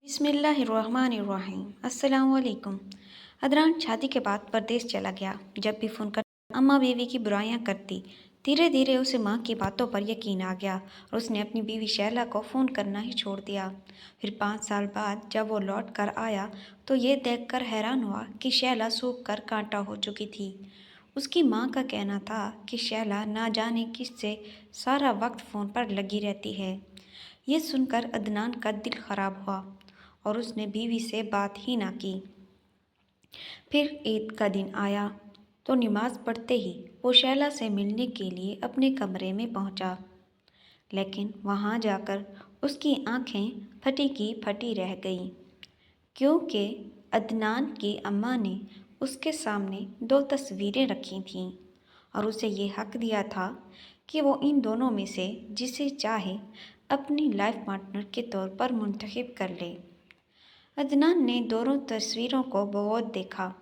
बिस्मिल्लाहिर्रहमानिर्रहीम। अस्सलाम वालेकुम। अदनान शादी के बाद परदेश चला गया। जब भी फ़ोन कर अम्मा बीवी की बुराइयां करती। धीरे धीरे उसे माँ की बातों पर यकीन आ गया और उसने अपनी बीवी शैला को फ़ोन करना ही छोड़ दिया। फिर 5 साल बाद जब वो लौट कर आया तो ये देखकर हैरान हुआ कि शैला सूख कर कांटा हो चुकी थी। उसकी माँ का कहना था कि शैला ना जाने किससे सारा वक्त फ़ोन पर लगी रहती है। ये सुनकर अदनान का दिल खराब हुआ और उसने बीवी से बात ही ना की। फिर ईद का दिन आया तो नमाज पढ़ते ही वो शैला से मिलने के लिए अपने कमरे में पहुंचा, लेकिन वहां जाकर उसकी आंखें फटी की फटी रह गईं, क्योंकि अदनान की अम्मा ने उसके सामने 2 तस्वीरें रखी थीं और उसे ये हक दिया था कि वो इन दोनों में से जिसे चाहे अपनी लाइफ पार्टनर के तौर पर मुंतखब कर ले। अदनान ने दोनों तस्वीरों को गौर देखा।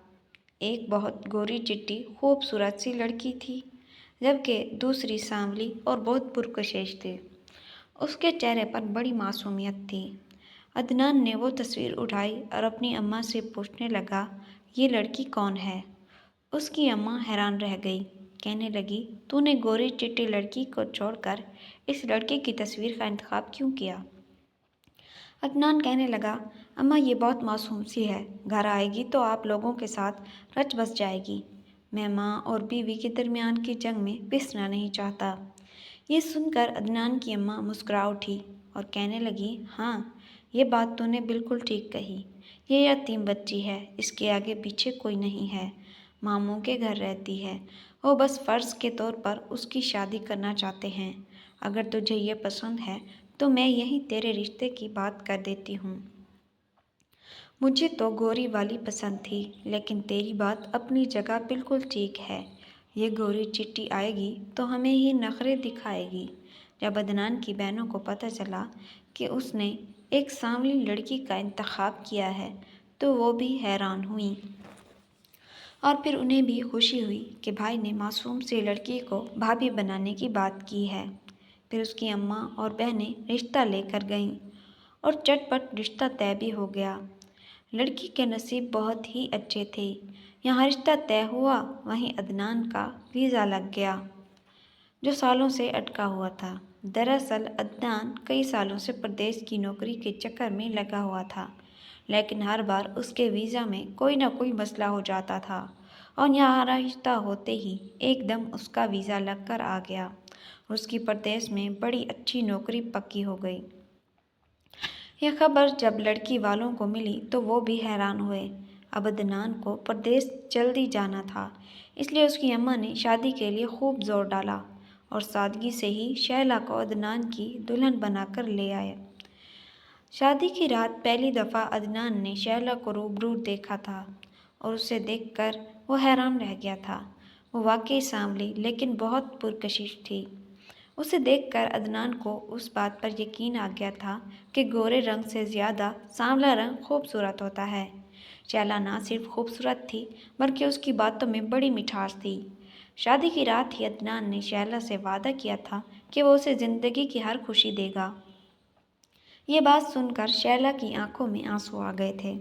एक बहुत गोरी चिट्टी खूबसूरत सी लड़की थी, जबकि दूसरी सांवली और बहुत पुरकशिश थी। उसके चेहरे पर बड़ी मासूमियत थी। अदनान ने वो तस्वीर उठाई और अपनी अम्मा से पूछने लगा, ये लड़की कौन है? उसकी अम्मा हैरान रह गई। कहने लगी, तूने गोरी चिट्टी लड़की को छोड़कर इस लड़के की तस्वीर का इंतखाब क्यों किया? अदनान कहने लगा, अम्मा ये बहुत मासूम सी है, घर आएगी तो आप लोगों के साथ रच बस जाएगी। मैं माँ और बीवी के दरमियान की जंग में पिसना नहीं चाहता। ये सुनकर अदनान की अम्मा मुस्कुरा उठी और कहने लगी, हाँ, ये बात तूने बिल्कुल ठीक कही। ये यतीम बच्ची है, इसके आगे पीछे कोई नहीं है, मामू के घर रहती है। वो बस फ़र्ज़ के तौर पर उसकी शादी करना चाहते हैं। अगर तुझे ये पसंद है तो मैं यहीं तेरे रिश्ते की बात कर देती हूँ। मुझे तो गोरी वाली पसंद थी, लेकिन तेरी बात अपनी जगह बिल्कुल ठीक है। ये गोरी चिट्टी आएगी तो हमें ही नखरे दिखाएगी। जब अदनान की बहनों को पता चला कि उसने एक सांवली लड़की का इंतखाब किया है तो वो भी हैरान हुई और फिर उन्हें भी खुशी हुई कि भाई ने मासूम सी लड़की को भाभी बनाने की बात की है। फिर उसकी अम्मा और बहनें रिश्ता लेकर गईं और चटपट रिश्ता तय भी हो गया। लड़की के नसीब बहुत ही अच्छे थे। यहाँ रिश्ता तय हुआ, वहीं अदनान का वीज़ा लग गया जो सालों से अटका हुआ था। दरअसल अदनान कई सालों से प्रदेश की नौकरी के चक्कर में लगा हुआ था, लेकिन हर बार उसके वीज़ा में कोई ना कोई मसला हो जाता था और यहाँ रिश्ता होते ही एकदम उसका वीज़ा लग कर आ गया। उसकी प्रदेश में बड़ी अच्छी नौकरी पक्की हो गई। यह खबर जब लड़की वालों को मिली तो वो भी हैरान हुए। अब अदनान को प्रदेश जल्दी जाना था, इसलिए उसकी अम्मा ने शादी के लिए खूब जोर डाला और सादगी से ही शैला को अदनान की दुल्हन बनाकर ले आए। शादी की रात पहली दफ़ा अदनान ने शैला को रूबरू देखा था और उसे देखकर वो हैरान रह गया था। वो वाकई सांवली लेकिन बहुत पुरकशिश थी। उसे देखकर अदनान को उस बात पर यकीन आ गया था कि गोरे रंग से ज़्यादा सांवला रंग खूबसूरत होता है। शैला ना सिर्फ खूबसूरत थी, बल्कि उसकी बातों में बड़ी मिठास थी। शादी की रात ही अदनान ने शैला से वादा किया था कि वो उसे ज़िंदगी की हर खुशी देगा। ये बात सुनकर शैला की आंखों में आंसू आ गए थे।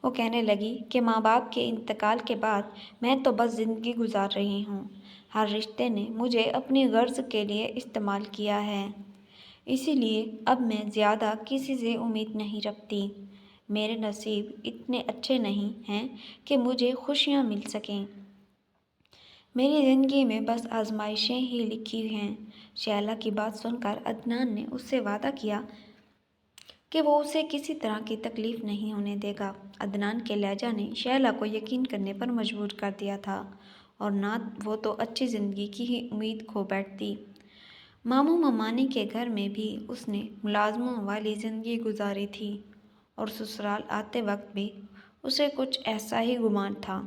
वो कहने लगी कि माँ बाप के इंतकाल के बाद मैं तो बस ज़िंदगी गुजार रही हूँ। हर रिश्ते ने मुझे अपनी गर्ज के लिए इस्तेमाल किया है, इसीलिए अब मैं ज़्यादा किसी से उम्मीद नहीं रखती। मेरे नसीब इतने अच्छे नहीं हैं कि मुझे खुशियाँ मिल सकें। मेरी ज़िंदगी में बस आजमाइशें ही लिखी हैं। शैला की बात सुनकर अदनान ने उससे वादा किया कि वो उसे किसी तरह की तकलीफ़ नहीं होने देगा। अदनान के लहजा ने शैला को यकीन करने पर मजबूर कर दिया था और ना वो तो अच्छी ज़िंदगी की ही उम्मीद खो बैठती। मामू ममानी के घर में भी उसने मुलाजमों वाली ज़िंदगी गुजारी थी और ससुराल आते वक्त भी उसे कुछ ऐसा ही गुमान था।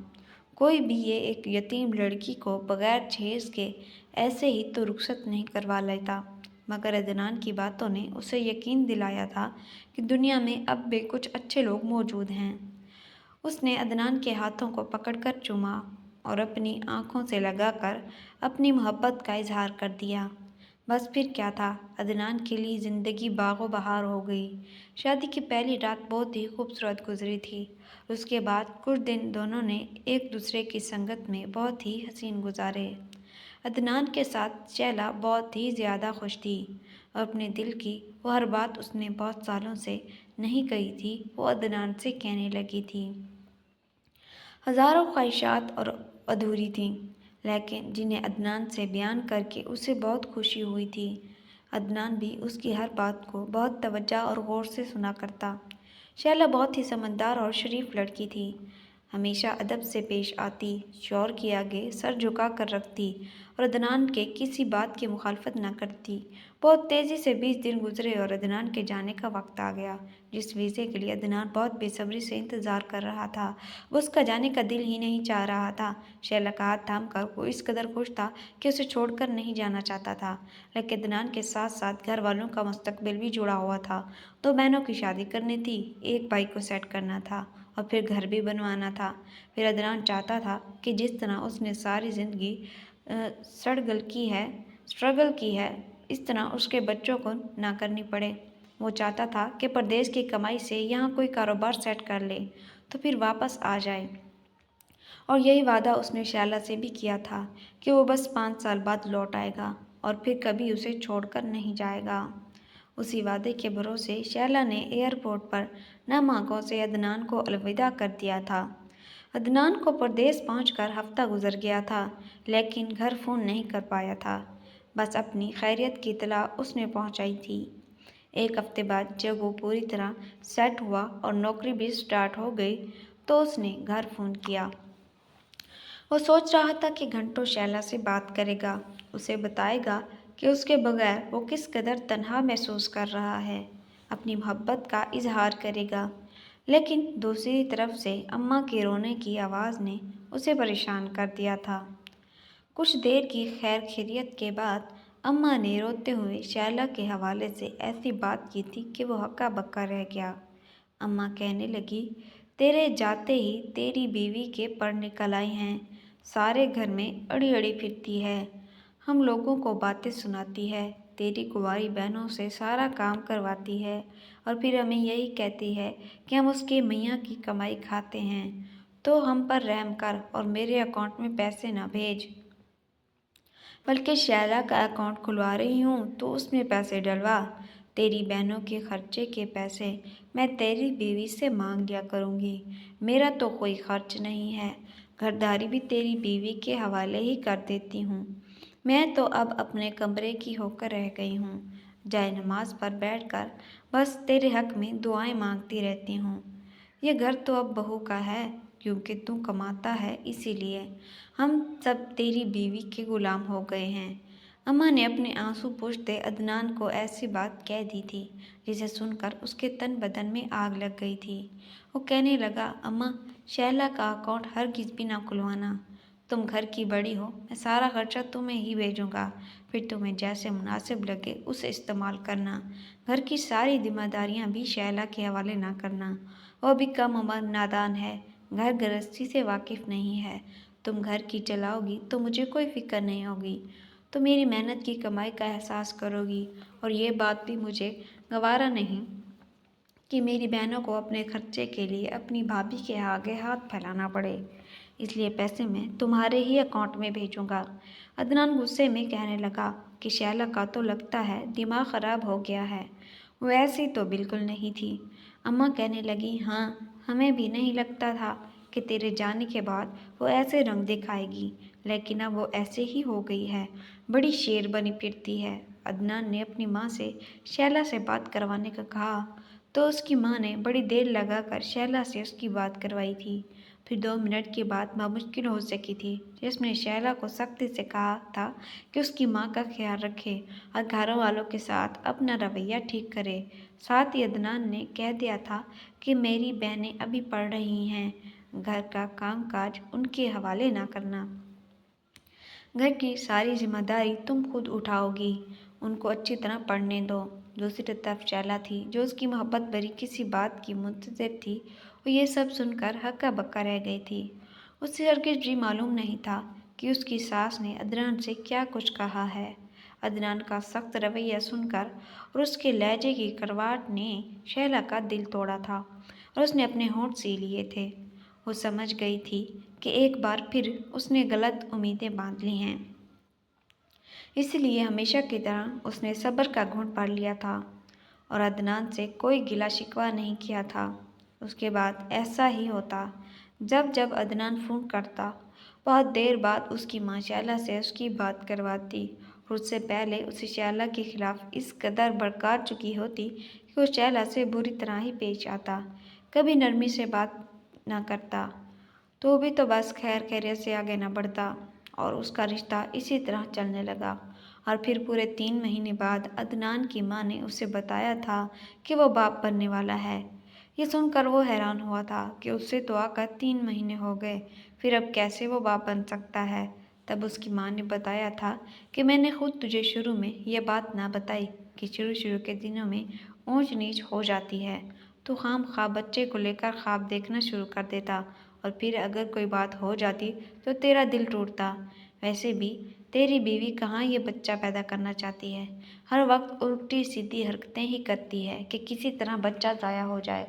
कोई भी ये एक यतीम लड़की को बगैर जहेज़ के ऐसे ही तो रुखसत नहीं करवा लेता, मगर अदनान की बातों ने उसे यकीन दिलाया था कि दुनिया में अब भी कुछ अच्छे लोग मौजूद हैं। उसने अदनान के हाथों को पकड़कर चूमा और अपनी आंखों से लगाकर अपनी मोहब्बत का इजहार कर दिया। बस फिर क्या था, अदनान के लिए ज़िंदगी बागो बहार हो गई। शादी की पहली रात बहुत ही खूबसूरत गुजरी थी। उसके बाद कुछ दिन दोनों ने एक दूसरे की संगत में बहुत ही हसीन गुजारे। अदनान के साथ शैला बहुत ही ज़्यादा खुश थी और अपने दिल की वो हर बात उसने बहुत सालों से नहीं कही थी, वो अदनान से कहने लगी थी। हज़ारों ख्वाहिशात और अधूरी थीं, लेकिन जिन्हें अदनान से बयान करके उसे बहुत खुशी हुई थी। अदनान भी उसकी हर बात को बहुत तवज्जो और गौर से सुना करता। शैला बहुत ही समझदार और शरीफ लड़की थी। हमेशा अदब से पेश आती, शौहर के आगे सर झुका कर रखती और अदनान के किसी बात की मुखालफत न करती। बहुत तेज़ी से 20 दिन गुजरे और अदनान के जाने का वक्त आ गया, जिस वीज़े के लिए अदनान बहुत बेसब्री से इंतज़ार कर रहा था। वो उसका जाने का दिल ही नहीं चाह रहा था। शैला का हाथ थाम कर वो इस कदर खुश था कि उसे छोड़कर नहीं जाना चाहता था। लेकिन अदनान के साथ साथ घर वालों का मुस्तकबिल भी जुड़ा हुआ था। 2 बहनों की शादी करनी थी, एक भाई को सेट करना था और फिर घर भी बनवाना था। फिर अदनान चाहता था कि जिस तरह उसने सारी ज़िंदगी स्ट्रगल की है, इस तरह उसके बच्चों को ना करनी पड़े। वो चाहता था कि परदेश की कमाई से यहाँ कोई कारोबार सेट कर ले तो फिर वापस आ जाए। और यही वादा उसने शैला से भी किया था कि वो बस 5 साल बाद लौट आएगा और फिर कभी उसे छोड़कर नहीं जाएगा। उसी वादे के भरोसे शैला ने एयरपोर्ट पर नम आंखों से अदनान को अलविदा कर दिया था। अदनान को परदेश पहुंचकर हफ्ता गुजर गया था, लेकिन घर फ़ोन नहीं कर पाया था। बस अपनी खैरियत की इत्तला उसने पहुंचाई थी। एक हफ्ते बाद जब वो पूरी तरह सेट हुआ और नौकरी भी स्टार्ट हो गई, तो उसने घर फ़ोन किया। वो सोच रहा था कि घंटों शैला से बात करेगा, उसे बताएगा कि उसके बगैर वो किस कदर तन्हा महसूस कर रहा है, अपनी मोहब्बत का इजहार करेगा। लेकिन दूसरी तरफ से अम्मा के रोने की आवाज़ ने उसे परेशान कर दिया था। कुछ देर की खैर खैरियत के बाद अम्मा ने रोते हुए शैला के हवाले से ऐसी बात की थी कि वो हक्का बक्का रह गया। अम्मा कहने लगी, तेरे जाते ही तेरी बीवी के पर निकल आई हैं, सारे घर में अड़ी अड़ी फिरती है, हम लोगों को बातें सुनाती है, तेरी कुंवारी बहनों से सारा काम करवाती है और फिर हमें यही कहती है कि हम उसके मियाँ की कमाई खाते हैं, तो हम पर रहम कर और मेरे अकाउंट में पैसे ना भेज, बल्कि शैला का अकाउंट खुलवा रही हूँ तो उसमें पैसे डलवा। तेरी बहनों के खर्चे के पैसे मैं तेरी बीवी से मांग लिया करूँगी, मेरा तो कोई खर्च नहीं है, घरदारी भी तेरी बीवी के हवाले ही कर देती हूँ। मैं तो अब अपने कमरे की होकर रह गई हूँ, जाए नमाज पर बैठकर बस तेरे हक में दुआएं मांगती रहती हूँ। ये घर तो अब बहू का है, क्योंकि तू कमाता है, इसीलिए हम सब तेरी बीवी के गुलाम हो गए हैं। अम्मा ने अपने आंसू पोंछते अदनान को ऐसी बात कह दी थी जिसे सुनकर उसके तन बदन में आग लग गई थी। वो कहने लगा, अम्मा, शैला का अकाउंट हरगिज़ भी ना खुलवाना, तुम घर की बड़ी हो, मैं सारा खर्चा तुम्हें ही भेजूंगा, फिर तुम्हें जैसे मुनासिब लगे उसे इस्तेमाल करना, घर की सारी जिम्मेदारियां भी शैला के हवाले ना करना, वो भी कम उम्र नादान है, घर गृहस्थी से वाकिफ़ नहीं है, तुम घर की चलाओगी तो मुझे कोई फिक्र नहीं होगी, तो मेरी मेहनत की कमाई का एहसास करोगी और ये बात भी मुझे गवारा नहीं कि मेरी बहनों को अपने खर्चे के लिए अपनी भाभी के आगे हाथ फैलाना पड़े, इसलिए पैसे मैं तुम्हारे ही अकाउंट में भेजूंगा। अदनान गुस्से में कहने लगा कि शैला का तो लगता है दिमाग ख़राब हो गया है, वो ऐसी तो बिल्कुल नहीं थी। अम्मा कहने लगी, हाँ, हमें भी नहीं लगता था कि तेरे जाने के बाद वो ऐसे रंग दिखाएगी, लेकिन अब वो ऐसे ही हो गई है, बड़ी शेर बनी फिरती है। अदनान ने अपनी माँ से शैला से बात करवाने का कहा तो उसकी माँ ने बड़ी देर लगाकर शैला से उसकी बात करवाई थी। फिर 2 मिनट के बाद माँ मुश्किल हो सकी थी, जिसने शैला को सख्ती से कहा था कि उसकी माँ का ख्याल रखे और घर वालों के साथ अपना रवैया ठीक करे। साथ ही अदनान ने कह दिया था कि मेरी बहनें अभी पढ़ रही हैं, घर का कामकाज उनके हवाले ना करना, घर की सारी जिम्मेदारी तुम खुद उठाओगी, उनको अच्छी तरह पढ़ने दो। दूसरी तरफ शैला थी, जो उसकी मोहब्बत भरी किसी बात की मुंतज़िर थी, वो ये सब सुनकर हक्का बक्का रह गई थी। उसे हरगिज़ भी मालूम नहीं था कि उसकी सास ने अदनान से क्या कुछ कहा है। عدنان کا سخت رویہ سن کر اور اس کے لہجے کی کرواٹ نے شہلا کا دل توڑا تھا اور اس نے اپنے ہونٹ سی لیے تھے۔ وہ سمجھ گئی تھی کہ ایک بار پھر اس نے غلط امیدیں باندھ لی ہیں، اس لیے ہمیشہ کی طرح اس نے صبر کا گھونٹ بھر لیا تھا اور عدنان سے کوئی گلہ شکوہ نہیں کیا تھا۔ اس کے بعد ایسا ہی ہوتا، جب جب عدنان فون کرتا بہت دیر بعد اس کی ماں شہلا سے اس کی بات کرواتی اور اس سے پہلے اسے شہلا کے خلاف اس قدر بھڑکا چکی ہوتی کہ وہ شہلا سے بری طرح ہی پیش آتا، کبھی نرمی سے بات نہ کرتا تو بھی تو بس خیر خیریت سے آگے نہ بڑھتا اور اس کا رشتہ اسی طرح چلنے لگا۔ اور پھر پورے 3 مہینے بعد عدنان کی ماں نے اسے بتایا تھا کہ وہ باپ بننے والا ہے۔ یہ سن کر وہ حیران ہوا تھا کہ اس سے تو آ کر 3 مہینے ہو گئے، پھر اب کیسے وہ باپ بن سکتا ہے؟ تب اس کی ماں نے بتایا تھا کہ میں نے خود تجھے شروع میں یہ بات نہ بتائی کہ شروع کے دنوں میں اونچ نیچ ہو جاتی ہے، تو خام خواہ بچے کو لے کر خواب دیکھنا شروع کر دیتا اور پھر اگر کوئی بات ہو جاتی تو تیرا دل ٹوٹتا۔ ویسے بھی تیری بیوی کہاں یہ بچہ پیدا کرنا چاہتی ہے، ہر وقت الٹی سیدھی حرکتیں ہی کرتی ہے کہ کسی طرح بچہ ضائع ہو جائے،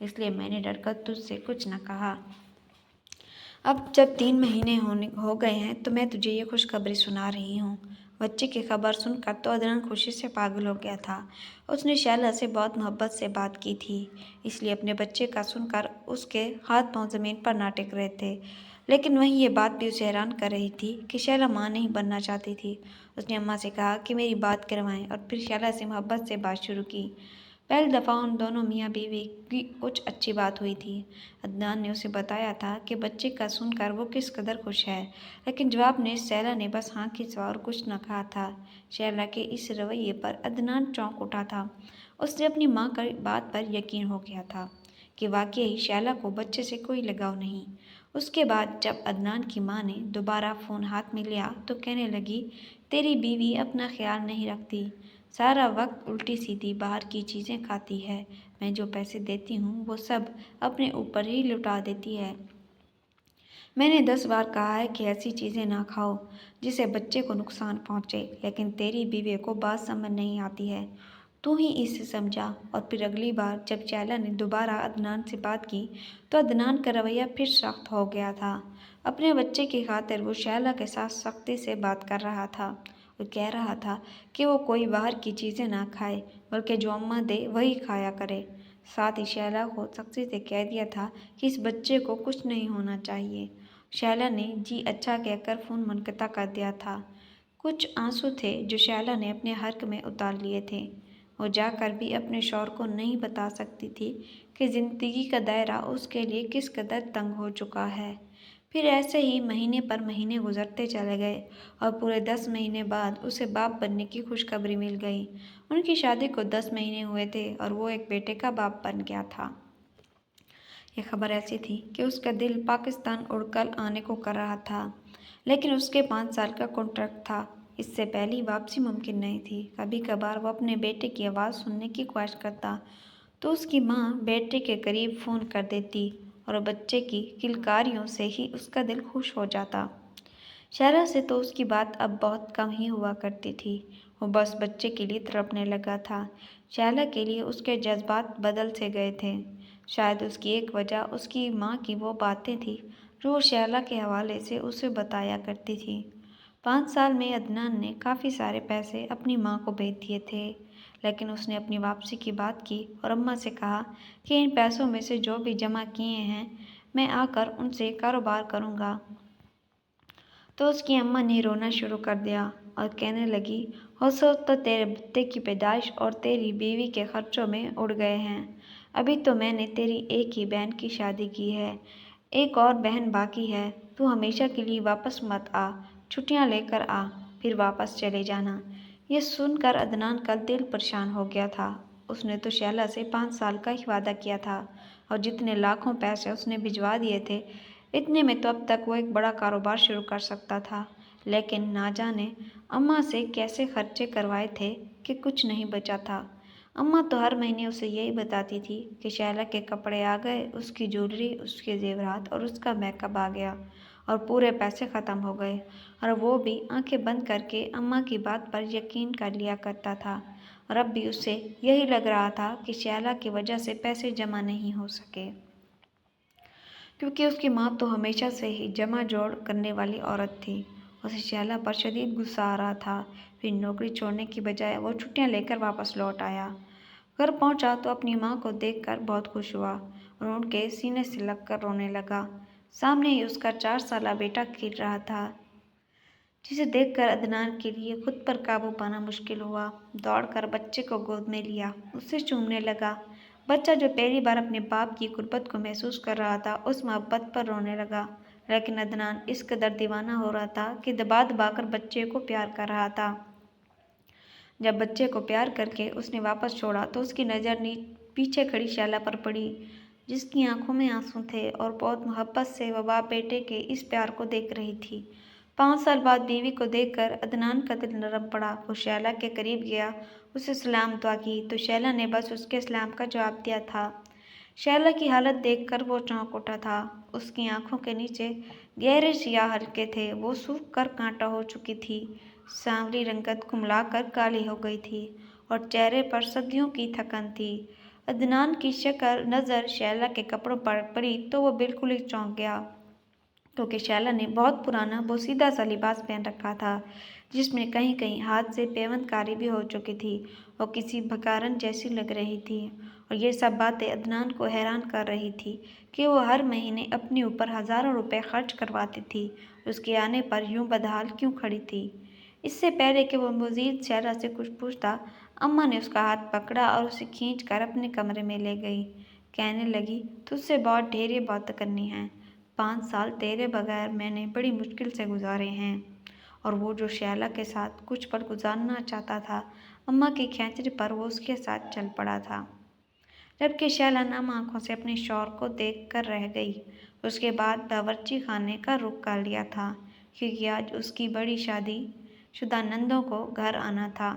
اس لیے میں نے ڈر کر تجھ سے کچھ نہ کہا۔ اب جب 3 مہینے ہو گئے ہیں تو میں تجھے یہ خوشخبری سنا رہی ہوں۔ بچے کی خبر سن کر تو عدنان خوشی سے پاگل ہو گیا تھا۔ اس نے شہلا سے بہت محبت سے بات کی تھی، اس لیے اپنے بچے کا سن کر اس کے ہاتھ پاؤں زمین پر نہ ٹک رہے تھے، لیکن وہیں یہ بات بھی اسے حیران کر رہی تھی کہ شہلا ماں نہیں بننا چاہتی تھی۔ اس نے اماں سے کہا کہ میری بات کروائیں اور پھر شہلا سے محبت سے بات شروع کی۔ پہلی دفعہ ان دونوں میاں بیوی کی کچھ اچھی بات ہوئی تھی۔ عدنان نے اسے بتایا تھا کہ بچے کا سن کر وہ کس قدر خوش ہے، لیکن جواب میں شہلا نے بس ہاں کے سوا اور کچھ نہ کہا تھا۔ شہلا کے اس رویے پر عدنان چونک اٹھا تھا۔ اس نے اپنی ماں کی بات پر یقین ہو گیا تھا کہ واقعی شہلا کو بچے سے کوئی لگاؤ نہیں۔ اس کے بعد جب عدنان کی ماں نے دوبارہ فون ہاتھ میں لیا تو کہنے لگی، تیری بیوی اپنا خیال نہیں رکھتی، سارا وقت الٹی سیدھی باہر کی چیزیں کھاتی ہے، میں جو پیسے دیتی ہوں وہ سب اپنے اوپر ہی لٹا دیتی ہے۔ میں نے 10 بار کہا ہے کہ ایسی چیزیں نہ کھاؤ جس سے بچے کو نقصان پہنچے، لیکن تیری بیوی کو بات سمجھ نہیں آتی ہے، تو ہی اسے سمجھا۔ اور پھر اگلی بار جب شہلا نے دوبارہ عدنان سے بات کی تو عدنان کا رویہ پھر سخت ہو گیا تھا۔ اپنے بچے کی خاطر وہ شہلا کے ساتھ سختی سے بات کر رہا تھا اور کہہ رہا تھا کہ وہ کوئی باہر کی چیزیں نہ کھائے بلکہ جو اماں دے وہی کھایا کرے۔ ساتھ ہی شہلا کو سختی سے کہہ دیا تھا کہ اس بچے کو کچھ نہیں ہونا چاہیے۔ شہلا نے جی اچھا کہہ کر فون منقطع کر دیا تھا۔ کچھ آنسو تھے جو شہلا نے اپنے حلق میں اتار لیے تھے۔ وہ جا کر بھی اپنے شوہر کو نہیں بتا سکتی تھی کہ زندگی کا دائرہ اس کے لیے کس قدر تنگ ہو چکا ہے۔ پھر ایسے ہی مہینے پر مہینے گزرتے چلے گئے اور پورے 10 مہینے بعد اسے باپ بننے کی خوشخبری مل گئی۔ ان کی شادی کو 10 مہینے ہوئے تھے اور وہ ایک بیٹے کا باپ بن گیا تھا۔ یہ خبر ایسی تھی کہ اس کا دل پاکستان اڑ کر آنے کو کر رہا تھا، لیکن اس کے 5 سال کا کانٹریکٹ تھا، اس سے پہلی واپسی ممکن نہیں تھی۔ کبھی کبھار وہ اپنے بیٹے کی آواز سننے کی خواہش کرتا تو اس کی ماں بیٹے کے قریب فون کر دیتی اور بچے کی کلکاریوں سے ہی اس کا دل خوش ہو جاتا۔ شہلا سے تو اس کی بات اب بہت کم ہی ہوا کرتی تھی، وہ بس بچے کے لیے تڑپنے لگا تھا۔ شہلا کے لیے اس کے جذبات بدل سے گئے تھے۔ شاید اس کی ایک وجہ اس کی ماں کی وہ باتیں تھیں جو وہ شہلا کے حوالے سے اسے بتایا کرتی تھی۔ 5 سال میں عدنان نے کافی سارے پیسے اپنی ماں کو بھیج دیے تھے، لیکن اس نے اپنی واپسی کی بات کی اور اماں سے کہا کہ ان پیسوں میں سے جو بھی جمع کیے ہیں میں آ کر ان سے کاروبار کروں گا۔ تو اس کی اماں نے رونا شروع کر دیا اور کہنے لگی، ہو سو تو تیرے بیٹے کی پیدائش اور تیری بیوی کے خرچوں میں اڑ گئے ہیں، ابھی تو میں نے تیری ایک ہی بہن کی شادی کی ہے، ایک اور بہن باقی ہے، تو ہمیشہ کے لیے واپس مت آ، چھٹیاں لے کر آ، پھر واپس چلے جانا۔ یہ سن کر عدنان کا دل پریشان ہو گیا تھا۔ اس نے تو شہلا سے 5 سال کا ہی وعدہ کیا تھا اور جتنے لاکھوں پیسے اس نے بھجوا دیے تھے اتنے میں تو اب تک وہ ایک بڑا کاروبار شروع کر سکتا تھا، لیکن نہ جانے اماں سے کیسے خرچے کروائے تھے کہ کچھ نہیں بچا تھا۔ اماں تو ہر مہینے اسے یہی بتاتی تھی کہ شہلا کے کپڑے آ گئے، اس کی جویلری، اس کے زیورات اور اس کا میک اپ آ گیا، और पूरे पैसे ख़त्म हो गए, और वो भी आंखें बंद करके अम्मा की बात पर यकीन कर लिया करता था। और अब भी उसे यही लग रहा था कि शैला की वजह से पैसे जमा नहीं हो सके, क्योंकि उसकी माँ तो हमेशा से ही जमा जोड़ करने वाली औरत थी। उसे शैला पर शदीद गुस्सा आ रहा था। फिर नौकरी छोड़ने की बजाय वो छुट्टियाँ लेकर वापस लौट आया। घर पहुंचा तो अपनी माँ को देखकर बहुत खुश हुआ और उनके सीने से लगकर रोने लगा। सामने ही उसका 4 साला बेटा खेल रहा था, जिसे देखकर अदनान के लिए खुद पर काबू पाना मुश्किल हुआ। दौड़कर बच्चे को गोद में लिया, उससे चूमने लगा। बच्चा जो पहली बार अपने बाप की गुर्बत को महसूस कर रहा था, उस मोहब्बत पर रोने लगा। लेकिन अदनान इस कदर दीवाना हो रहा था कि दबा दबा कर बच्चे को प्यार कर रहा था। जब बच्चे को प्यार करके उसने वापस छोड़ा तो उसकी नज़र पीछे खड़ी शैला पर पड़ी, जिसकी आंखों में आंसू थे और बहुत मोहब्बत से वह बाप बेटे के इस प्यार को देख रही थी। 5 साल बाद बीवी को देखकर अदनान का दिल नरम पड़ा। वो शैला के करीब गया, उसे सलाम दुआ की तो शैला ने बस उसके सलाम का जवाब दिया था। शैला की हालत देखकर वो चौंक उठा था। उसकी आंखों के नीचे गहरे सियाह हल्के थे, वो सूख कर कांटा हो चुकी थी। सांवली रंगत कुमलाकर काली हो गई थी और चेहरे पर सदियों की थकन थी। अदनान की शक्ल नज़र शैला के कपड़ों पर पड़ी तो वो बिल्कुल ही चौंक गया, क्योंकि शैला ने बहुत पुराना बोसीदा सा लिबास पहन रखा था, जिसमें कहीं कहीं हाथ से पेवंदकारी भी हो चुकी थी। वो किसी भकारन जैसी लग रही थी। और ये सब बातें अदनान को हैरान कर रही थी कि वो हर महीने अपने ऊपर हज़ारों रुपए खर्च करवाती थी, उसके आने पर यूं बदहाल क्यों खड़ी थी। इससे पहले कि वो मज़ीद शैला से कुछ पूछता, अम्मा ने उसका हाथ पकड़ा और उसे खींच कर अपने कमरे में ले गई। कहने लगी, तुझसे बहुत ढेरी बातें करनी हैं। 5 साल तेरे बगैर मैंने बड़ी मुश्किल से गुजारे हैं। और वो जो शैला के साथ कुछ पल गुजारना चाहता था, अम्मा की खैंचरी पर वो उसके साथ चल पड़ा था। जबकि शैला नम आंखों से अपने शौहर को देख कर रह गई। उसके बाद बावर्ची खाने का रुख कर लिया था, क्योंकि आज उसकी बड़ी शादी शुदा नंदों को घर आना था।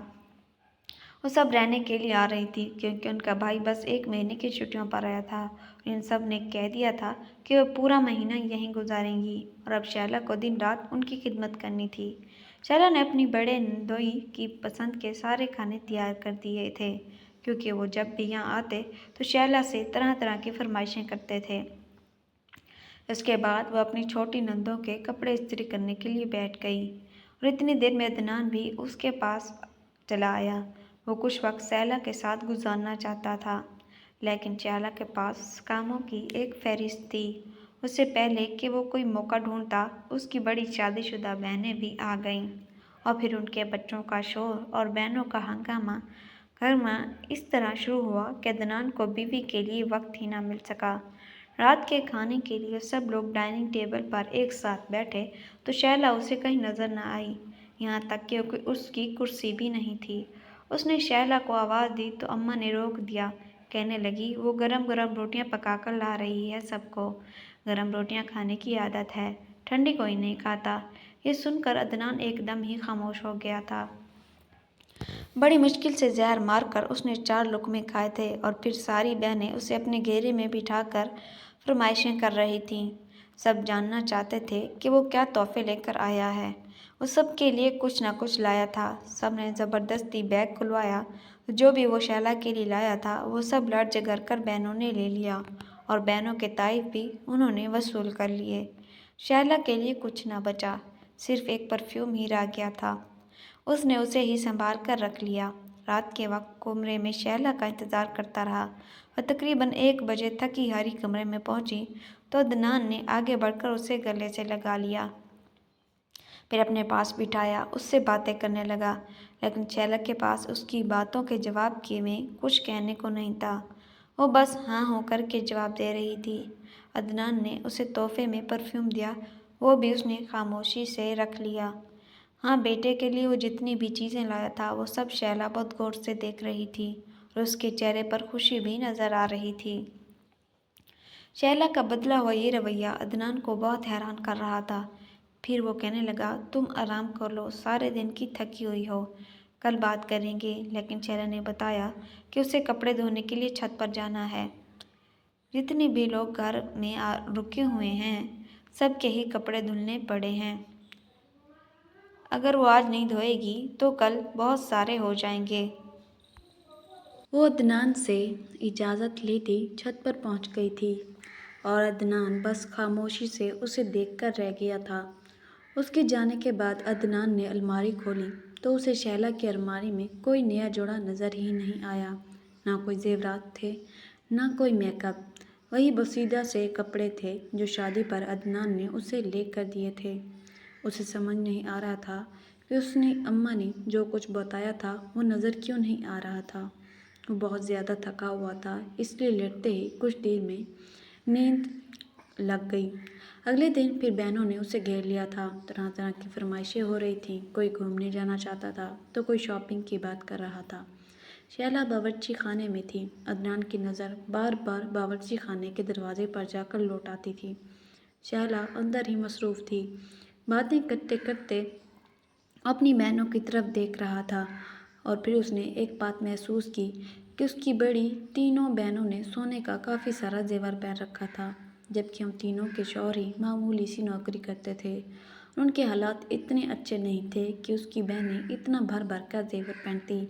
वो सब रहने के लिए आ रही थी, क्योंकि उनका भाई बस 1 महीने की छुट्टियों पर आया था। इन सब ने कह दिया था कि वो पूरा महीना यहीं गुजारेंगी और अब शैला को दिन रात उनकी खिदमत करनी थी। शैला ने अपनी बड़े नंदोई की पसंद के सारे खाने तैयार कर दिए थे, क्योंकि वो जब भी यहाँ आते तो शैला से तरह तरह की फरमाइशें करते थे। इसके बाद वह अपनी छोटी नंदों के कपड़े इस्त्री करने के लिए बैठ गई और इतनी देर में अदनान भी उसके पास चला आया। वो कुछ वक्त शैला के साथ गुजारना चाहता था, लेकिन शैला के पास कामों की एक फहरिस्त थी। उससे पहले कि वो कोई मौका ढूंढता, उसकी बड़ी शादीशुदा बहनें भी आ गईं और फिर उनके बच्चों का शोर और बहनों का हंगामा घर में इस तरह शुरू हुआ कि अदनान को बीवी के लिए वक्त ही ना मिल सका। रात के खाने के लिए सब लोग डाइनिंग टेबल पर एक साथ बैठे तो शैला उसे कहीं नजर न आई, यहाँ तक कि उसकी कुर्सी भी नहीं थी। उसने शैला को आवाज़ दी तो अम्मा ने रोक दिया। कहने लगी, वो गरम गरम रोटियां पकाकर ला रही है, सबको गरम रोटियां खाने की आदत है, ठंडी कोई नहीं खाता। ये सुनकर अदनान एकदम ही खामोश हो गया था। बड़ी मुश्किल से जहर मारकर उसने 4 लुक़मे खाए थे और फिर सारी बहनें उसे अपने घेरे में बिठाकर फरमाइशें कर रही थीं। सब जानना चाहते थे कि वो क्या तोहफे लेकर आया है। वो सब के लिए कुछ न कुछ लाया था। सब ने ज़बरदस्ती बैग खुलवाया। जो भी वो शैला के लिए लाया था वो सब लड़ झगड़ कर बहनों ने ले लिया और बहनों के ताइफ भी उन्होंने वसूल कर लिए। शैला के लिए कुछ न बचा, सिर्फ एक परफ्यूम ही रह गया था। उसने उसे ही संभाल कर रख लिया। रात के वक्त कमरे में शैला का इंतज़ार करता रहा। वह तकरीबन 1 बजे थकी हारी कमरे में पहुंची तो अदनान ने आगे बढ़कर उसे गले से लगा लिया, फिर अपने पास बिठाया, उससे बातें करने लगा। लेकिन शैला के पास उसकी बातों के जवाब के में कुछ कहने को नहीं था। वो बस हाँ हो करके जवाब दे रही थी। अदनान ने उसे तोहफे में परफ्यूम दिया, वो भी उसने खामोशी से रख लिया। हाँ, बेटे के लिए वो जितनी भी चीज़ें लाया था वो सब शैला बहुत गौर से देख रही थी और उसके चेहरे पर खुशी भी नज़र आ रही थी। शैला का बदला हुआ ये रवैया अदनान को बहुत हैरान कर रहा था। फिर वो कहने लगा, तुम आराम कर लो, सारे दिन की थकी हुई हो, कल बात करेंगे। लेकिन शैला ने बताया कि उसे कपड़े धोने के लिए छत पर जाना है। जितने भी लोग घर में रुके हुए हैं سب کے ہی کپڑے دھلنے پڑے ہیں۔ اگر وہ آج نہیں دھوئے گی تو کل بہت سارے ہو جائیں گے۔ وہ عدنان سے اجازت لیتی چھت پر پہنچ گئی تھی اور عدنان بس خاموشی سے اسے دیکھ کر رہ گیا تھا۔ اس کے جانے کے بعد عدنان نے الماری کھولی تو اسے شہلا کی الماری میں کوئی نیا جوڑا نظر ہی نہیں آیا۔ نہ کوئی زیورات تھے، نہ کوئی میک اپ، وہی بسیدہ سے کپڑے تھے جو شادی پر عدنان نے اسے لے کر دیے تھے۔ اسے سمجھ نہیں آ رہا تھا کہ اس نے اماں نے جو کچھ بتایا تھا وہ نظر کیوں نہیں آ رہا تھا۔ وہ بہت زیادہ تھکا ہوا تھا، اس لیے لیٹتے ہی کچھ دیر میں نیند لگ گئی۔ اگلے دن پھر بہنوں نے اسے گھیر لیا تھا۔ طرح طرح کی فرمائشیں ہو رہی تھیں، کوئی گھومنے جانا چاہتا تھا تو کوئی شاپنگ کی بات کر رہا تھا۔ شہلا باورچی خانے میں تھی۔ عدنان کی نظر بار بار باورچی خانے کے دروازے پر جا کر لوٹ آتی تھی۔ شہلا اندر ہی مصروف تھی، باتیں کرتے کرتے اپنی بہنوں کی طرف دیکھ رہا تھا، اور پھر اس نے ایک بات محسوس کی کہ اس کی بڑی تینوں بہنوں نے سونے کا کافی سارا زیور پہن رکھا تھا، جبکہ ان تینوں کے شوہر ہی معمولی سی نوکری کرتے تھے اور ان کے حالات اتنے اچھے نہیں تھے کہ اس کی بہنیں اتنا بھر بھر کر زیور پہنتی۔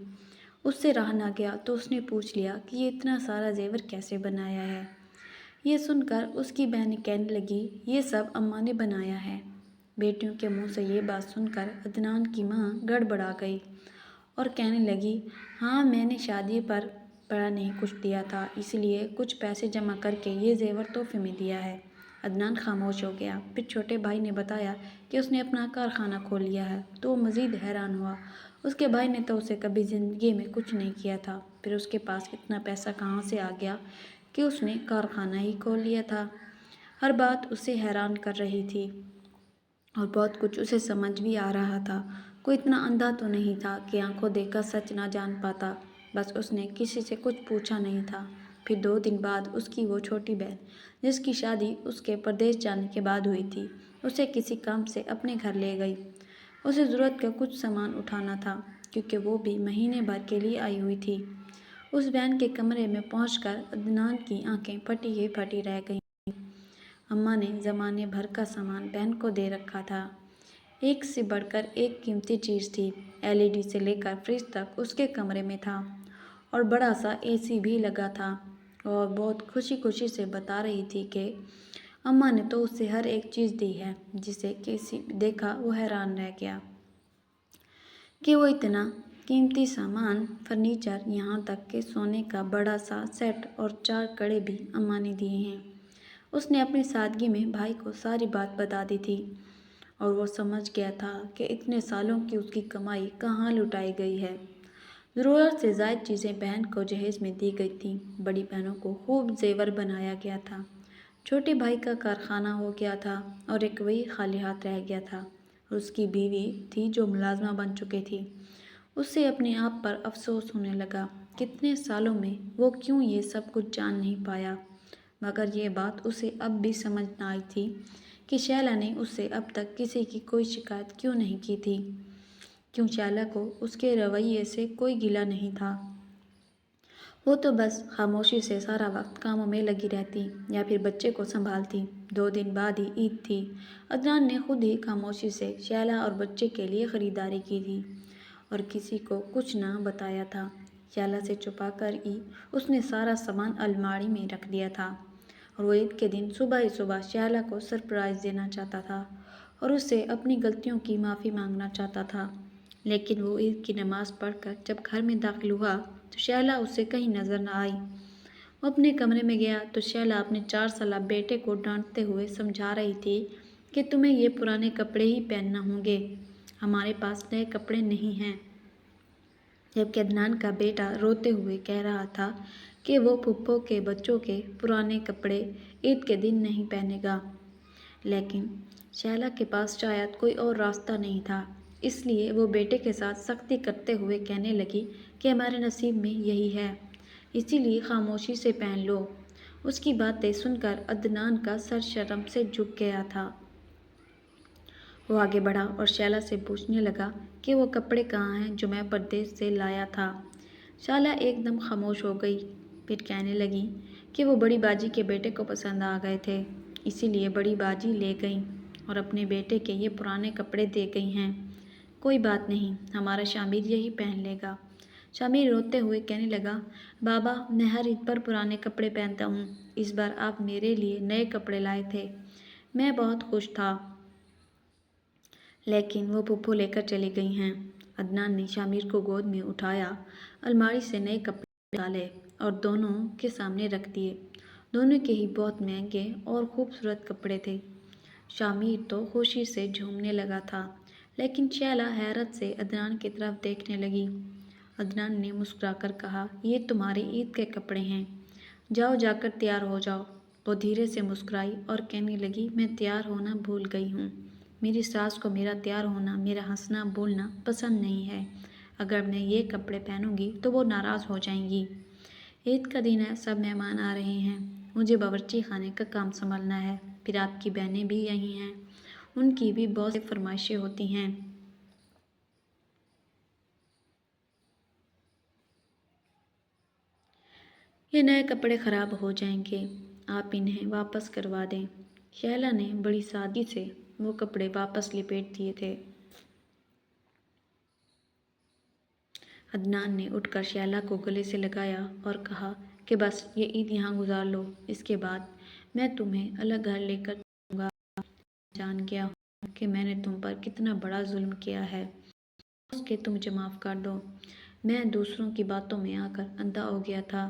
اس سے رہا نہ گیا تو اس نے پوچھ لیا کہ یہ اتنا سارا زیور کیسے بنایا ہے؟ یہ سن کر اس کی بہنیں کہنے لگی، یہ سب اماں نے بنایا ہے۔ بیٹیوں کے منہ سے یہ بات سن کر عدنان کی ماں گڑبڑا گئی اور کہنے لگی، ہاں میں نے شادی پر بڑا نہیں کچھ دیا تھا، اس لیے کچھ پیسے جمع کر کے یہ زیور تحفے میں دیا ہے۔ عدنان خاموش ہو گیا۔ پھر چھوٹے بھائی نے بتایا کہ اس نے اپنا کارخانہ کھول لیا ہے تو وہ مزید حیران ہوا۔ اس کے بھائی نے تو اسے کبھی زندگی میں کچھ نہیں کیا تھا، پھر اس کے پاس اتنا پیسہ کہاں سے آ گیا کہ اس نے کارخانہ ہی کھول لیا تھا؟ ہر بات اسے حیران کر رہی تھی اور بہت کچھ اسے سمجھ بھی آ رہا تھا۔ کوئی اتنا اندھا تو نہیں تھا کہ آنکھوں دیکھ کر سچ نہ جان پاتا۔ بس اس نے کسی سے کچھ پوچھا نہیں تھا۔ پھر 2 دن بعد اس کی وہ چھوٹی بہن جس کی شادی اس کے پردیس جانے کے بعد ہوئی تھی، اسے کسی کام سے اپنے گھر لے گئی۔ اسے ضرورت کا کچھ سامان اٹھانا تھا کیونکہ وہ بھی مہینے بھر کے لیے آئی ہوئی تھی۔ اس بہن کے کمرے میں پہنچ کر عدنان کی آنکھیں پھٹی ہی پھٹی رہ گئیں۔ اماں نے زمانے بھر کا سامان بہن کو دے رکھا تھا، ایک سے بڑھ کر ایک قیمتی چیز تھی۔ LED سے لے کر فریج تک اس کے کمرے میں تھا اور بڑا سا AC بھی لگا تھا، اور بہت خوشی خوشی سے بتا رہی تھی کہ اماں نے تو اسے ہر ایک چیز دی ہے۔ جسے کسی دیکھا وہ حیران رہ گیا کہ وہ اتنا قیمتی سامان، فرنیچر، یہاں تک کہ سونے کا بڑا سا سیٹ اور 4 کڑے بھی اماں نے دیے ہیں۔ اس نے اپنی سادگی میں بھائی کو ساری بات بتا دی تھی اور وہ سمجھ گیا تھا کہ اتنے سالوں کی اس کی کمائی کہاں لٹائی گئی ہے۔ ضرورت سے زائد چیزیں بہن کو جہیز میں دی گئی تھیں۔ بڑی بہنوں کو خوب زیور بنایا گیا تھا۔ چھوٹے بھائی کا کارخانہ ہو گیا تھا اور ایک وہی خالی ہاتھ رہ گیا تھا، اور اس کی بیوی تھی جو ملازمہ بن چکی تھی۔ اسے اپنے آپ پر افسوس ہونے لگا کہ اتنے سالوں میں وہ کیوں یہ سب کچھ جان نہیں پایا، مگر یہ بات اسے اب بھی سمجھ نہ آئی تھی کہ شہلا نے اس سے اب تک کسی کی کوئی شکایت کیوں نہیں کی تھی، کیوں شہلا کو اس کے رویے سے کوئی گلہ نہیں تھا۔ وہ تو بس خاموشی سے سارا وقت کاموں میں لگی رہتی یا پھر بچے کو سنبھالتی۔ 2 دن بعد ہی عید تھی۔ عدنان نے خود ہی خاموشی سے شہلا اور بچے کے لیے خریداری کی تھی اور کسی کو کچھ نہ بتایا تھا۔ شہلا سے چھپا کر ہی اس نے سارا سامان الماری میں رکھ دیا تھا، اور وہ عید کے دن صبح ہی صبح شہلا کو سرپرائز دینا چاہتا تھا اور اس سے اپنی غلطیوں کی معافی مانگنا چاہتا تھا۔ لیکن وہ عید کی نماز پڑھ کر جب گھر میں داخل ہوا تو شہلا اس سے کہیں نظر نہ آئی۔ وہ اپنے کمرے میں گیا تو شہلا اپنے 4 سالہ بیٹے کو ڈانٹتے ہوئے سمجھا رہی تھی کہ تمہیں یہ پرانے کپڑے ہی پہننا ہوں گے، ہمارے پاس نئے کپڑے نہیں ہیں، جبکہ عدنان کا بیٹا روتے ہوئے کہہ رہا تھا کہ وہ پھپھو کے بچوں کے پرانے کپڑے عید کے دن نہیں پہنے گا۔ لیکن شہلا کے پاس شاید کوئی اور راستہ نہیں تھا، اس لیے وہ بیٹے کے ساتھ سختی کرتے ہوئے کہنے لگی کہ ہمارے نصیب میں یہی ہے، اسی لیے خاموشی سے پہن لو۔ اس کی باتیں سن کر عدنان کا سر شرم سے جھک گیا تھا۔ وہ آگے بڑھا اور شہلا سے پوچھنے لگا کہ وہ کپڑے کہاں ہیں جو میں پردیس سے لایا تھا۔ شہلا ایک دم خاموش ہو گئی، پھر کہنے لگی کہ وہ بڑی باجی کے بیٹے کو پسند آ گئے تھے اسی لیے بڑی باجی لے گئیں اور اپنے بیٹے کے یہ پرانے کپڑے دے گئی ہیں۔ کوئی بات نہیں، ہمارا شامر یہی پہن لے گا۔ شامر روتے ہوئے کہنے لگا، بابا میں ہر عید پر پرانے کپڑے پہنتا ہوں، اس بار آپ میرے لیے نئے کپڑے لائے تھے، میں بہت خوش تھا، لیکن وہ پھپھو لے کر چلی گئی ہیں۔ عدنان نے شامر کو گود میں اٹھایا، الماری سے نئے کپڑے نکالے اور دونوں کے سامنے رکھ دیے۔ دونوں کے ہی بہت مہنگے اور خوبصورت کپڑے تھے۔ شامر تو خوشی سے جھومنے لگا تھا، لیکن شیلا حیرت سے عدنان کی طرف دیکھنے لگی۔ عدنان نے مسکرا کر کہا، یہ تمہارے عید کے کپڑے ہیں، جاؤ جا کر تیار ہو جاؤ۔ وہ دھیرے سے مسکرائی اور کہنے لگی، میں تیار ہونا بھول گئی ہوں، میری ساس کو میرا تیار ہونا، میرا ہنسنا بولنا پسند نہیں ہے، اگر میں یہ کپڑے پہنوں گی تو وہ ناراض ہو جائیں گی۔ عید کا دن ہے، سب مہمان آ رہے ہیں، مجھے باورچی خانے کا کام سنبھالنا ہے، پھر آپ کی بہنیں بھی یہیں ہیں، ان کی بھی بہت سی فرمائشیں ہوتی ہیں۔ یہ نئے کپڑے خراب ہو جائیں گے، آپ انہیں واپس کروا دیں۔ شیلا نے بڑی سادگی سے وہ کپڑے واپس لپیٹ دیے تھے۔ عدنان نے اٹھ کر شیلا کو گلے سے لگایا اور کہا کہ بس یہ عید یہاں گزار لو، اس کے بعد میں تمہیں الگ گھر لے کر جاؤں گا۔ جان گیا ہوں کہ میں نے تم پر کتنا بڑا ظلم کیا ہے، اس کے تم مجھے معاف کر دو۔ میں دوسروں کی باتوں میں آ کر اندھا ہو گیا تھا،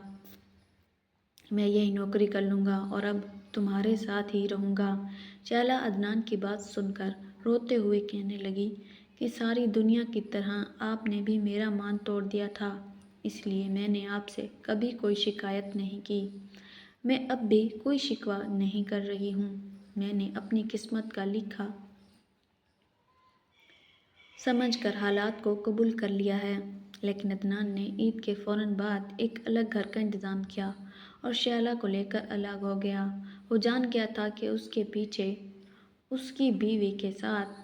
میں یہی نوکری کر لوں گا اور اب تمہارے ساتھ ہی رہوں گا۔ شیلا عدنان کی بات سن کر روتے ہوئے کہنے لگی کہ ساری دنیا کی طرح آپ نے بھی میرا مان توڑ دیا تھا، اس لیے میں نے آپ سے کبھی کوئی شکایت نہیں کی، میں اب بھی کوئی شکوہ نہیں کر رہی ہوں، میں نے اپنی قسمت کا لکھا سمجھ کر حالات کو قبول کر لیا ہے۔ لیکن عدنان نے عید کے فوراً بعد ایک الگ گھر کا انتظام کیا اور شیلا کو لے کر الگ ہو گیا۔ وہ جان گیا تھا کہ اس کے پیچھے اس کی بیوی کے ساتھ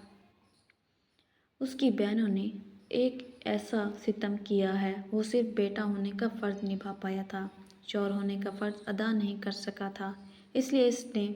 اس کی بہنوں نے ایک ایسا ستم کیا ہے، وہ صرف بیٹا ہونے کا فرض نبھا پایا تھا، شوہر ہونے کا فرض ادا نہیں کر سکا تھا، اس لیے اس نے